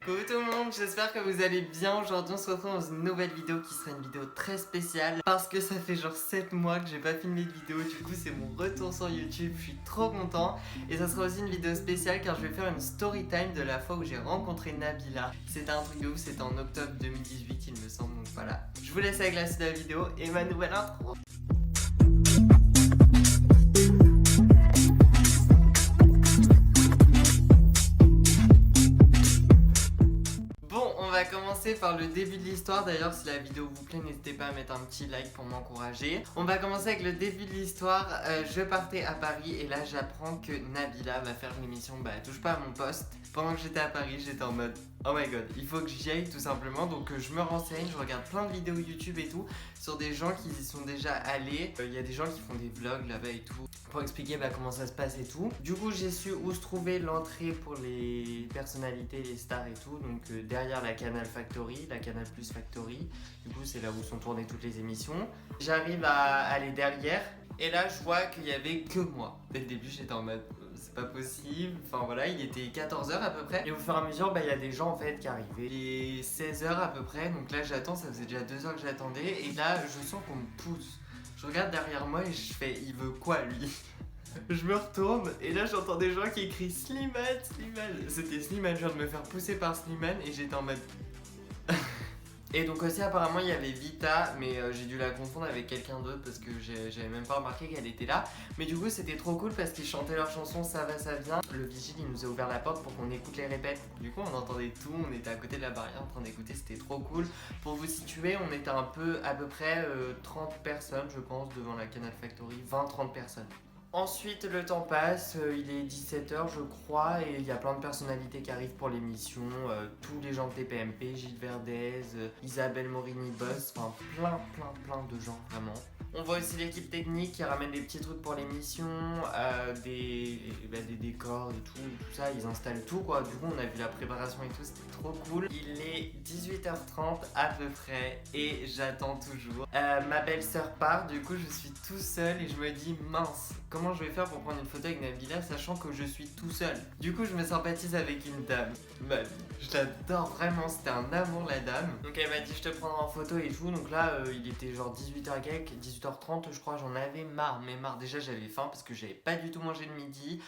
Coucou tout le monde, j'espère que vous allez bien. Aujourd'hui on se retrouve dans une nouvelle vidéo qui sera une vidéo très spéciale parce que ça fait genre 7 mois que j'ai pas filmé de vidéo. Du coup c'est mon retour sur YouTube, je suis trop content. Et ça sera aussi une vidéo spéciale car je vais faire une story time de la fois où j'ai rencontré Nabila. C'était un truc de ouf, c'était en octobre 2018 il me semble. Donc voilà, je vous laisse avec la suite de la vidéo et ma nouvelle intro. On va commencer par le début de l'histoire. D'ailleurs, si la vidéo vous plaît, n'hésitez pas à mettre un petit like pour m'encourager. On va commencer avec le début de l'histoire. Je partais à Paris et là j'apprends que Nabila va faire l'émission Touche pas à mon poste. Pendant que j'étais à Paris, j'étais en mode oh my god, il faut que j'y aille tout simplement. Donc je me renseigne, je regarde plein de vidéos YouTube et tout sur des gens qui y sont déjà allés. Il y a des gens qui font des vlogs là-bas et tout pour expliquer comment ça se passe et tout. Du coup j'ai su où se trouvait l'entrée pour les personnalités, les stars et tout. Donc derrière la Canal Factory, la Canal Plus Factory. Du coup c'est là où sont tournées toutes les émissions. J'arrive à aller derrière et là je vois qu'il y avait que moi. Dès le début j'étais en mode c'est pas possible, enfin voilà, il était 14h à peu près. Et au fur et à mesure, il y a des gens en fait qui arrivaient. Il est 16h à peu près, donc là j'attends, ça faisait déjà 2 heures que j'attendais. Et là je sens qu'on me pousse. Je regarde derrière moi et je fais, il veut quoi lui? Je me retourne et là j'entends des gens qui écrivent Slimane, Slimane. C'était Slimane, je viens de me faire pousser par Slimane et j'étais en mode... Et donc aussi apparemment il y avait Vita, mais j'ai dû la confondre avec quelqu'un d'autre parce que j'avais même pas remarqué qu'elle était là. Mais du coup c'était trop cool parce qu'ils chantaient leur chanson Ça va ça vient. Le vigile il nous a ouvert la porte pour qu'on écoute les répètes. Du coup on entendait tout, on était à côté de la barrière en train d'écouter, c'était trop cool. Pour vous situer, on était à peu près 30 personnes je pense devant la Canal Factory, 20-30 personnes. Ensuite le temps passe, il est 17h je crois et il y a plein de personnalités qui arrivent pour l'émission, tous les gens de TPMP, Gilles Verdez, Isabelle Morini-Boss, enfin plein de gens vraiment. On voit aussi l'équipe technique qui ramène des petits trucs pour l'émission, des décors et tout ça, ils installent tout quoi. Du coup on a vu la préparation et tout, c'était trop cool. Il est 18h30 à peu près et j'attends toujours. Ma belle-sœur part, du coup je suis tout seul et je me dis mince, comment je vais faire pour prendre une photo avec Nabila sachant que je suis tout seul. Du coup je me sympathise avec une dame. Je l'adore vraiment, c'était un amour la dame. Donc elle m'a dit je te prendrai en photo et tout. Donc là il était genre 18h quelques, 18h30 je crois, j'en avais marre. Mais marre, déjà j'avais faim parce que j'avais pas du tout mangé le midi.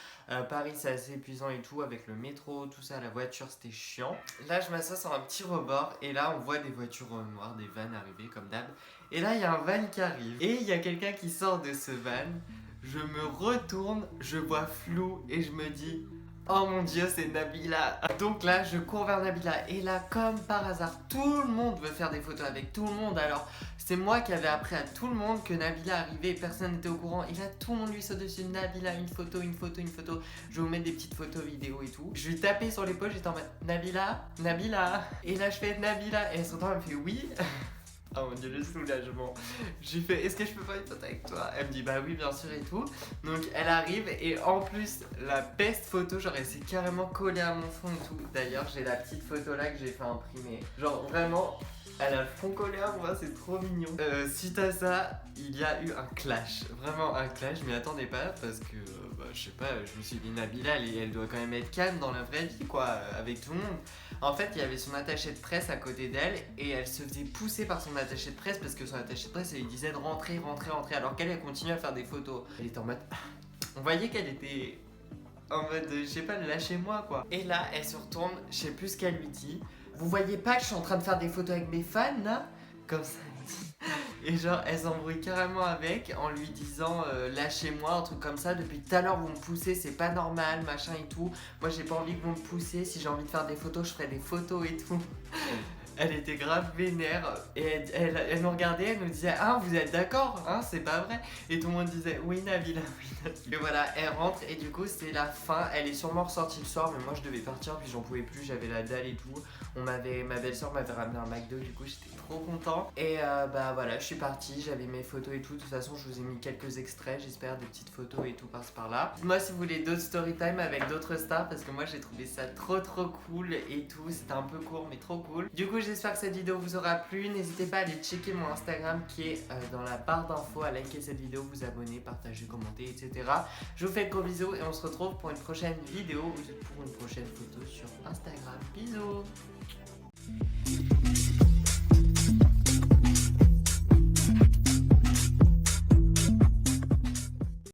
Paris c'est assez épuisant et tout avec le métro, tout ça, la voiture c'était chiant. Là je m'assois sur un petit rebord et là on voit des voitures noires, des vannes arriver comme d'hab. Et là il y a un van qui arrive et il y a quelqu'un qui sort de ce van. Je me retourne, je vois flou et je me dis oh mon dieu c'est Nabila. Donc là je cours vers Nabila et là comme par hasard tout le monde veut faire des photos avec tout le monde. Alors c'est moi qui avais appris à tout le monde que Nabila arrivait et personne n'était au courant. Et là tout le monde lui saute dessus, Nabila une photo. Je vais vous mettre des petites photos vidéo et tout. Je lui tapais sur l'épaule, j'étais en mode Nabila. Et là je fais Nabila et elle se retourne, elle me fait oui. Oh mon dieu le soulagement. Je lui fais est-ce que je peux faire une photo avec toi? Elle me dit bah oui bien sûr et tout. Donc elle arrive et en plus la best photo, genre elle s'est carrément collée à mon fond et tout. D'ailleurs j'ai la petite photo là que j'ai fait imprimer. Genre vraiment elle a le fond collé à moi, c'est trop mignon. Suite à ça, il y a eu un clash. Vraiment un clash, je m'y attendais pas parce que je sais pas, je me suis dit Nabila elle doit quand même être calme dans la vraie vie quoi, avec tout le monde. En fait il y avait son attaché de presse à côté d'elle et elle se faisait pousser par son attaché de presse parce que son attaché de presse elle lui disait de rentrer alors qu'elle continuait à faire des photos. Elle était en mode... On voyait qu'elle était en mode je sais pas, lâchez-moi quoi. Et là elle se retourne, je sais plus ce qu'elle lui dit. Vous voyez pas que je suis en train de faire des photos avec mes fans là? Comme ça elle dit. Et genre elle s'embrouille carrément avec en lui disant lâchez-moi, un truc comme ça. Depuis tout à l'heure vous me poussez, c'est pas normal, machin et tout. Moi j'ai pas envie que vous me poussiez, si j'ai envie de faire des photos je ferai des photos et tout. Elle était grave vénère et elle nous regardait, elle nous disait ah vous êtes d'accord hein, c'est pas vrai. Et tout le monde disait oui Nabila, oui Nabila. Et voilà elle rentre et du coup c'est la fin. Elle est sûrement ressortie le soir mais moi je devais partir puis j'en pouvais plus, j'avais la dalle et tout. Ma belle-sœur m'avait ramené un McDo, du coup j'étais trop content. Et voilà je suis partie, j'avais mes photos et tout. De toute façon je vous ai mis quelques extraits, j'espère, des petites photos et tout par-ci par-là. Moi si vous voulez d'autres story time avec d'autres stars parce que moi j'ai trouvé ça trop cool et tout. C'était un peu court mais trop cool. Du coup j'espère que cette vidéo vous aura plu. N'hésitez pas à aller checker mon Instagram qui est dans la barre d'infos, à liker cette vidéo, vous abonner, partager, commenter, etc. Je vous fais de gros bisous et on se retrouve pour une prochaine vidéo ou pour une prochaine photo sur Instagram. Bisous.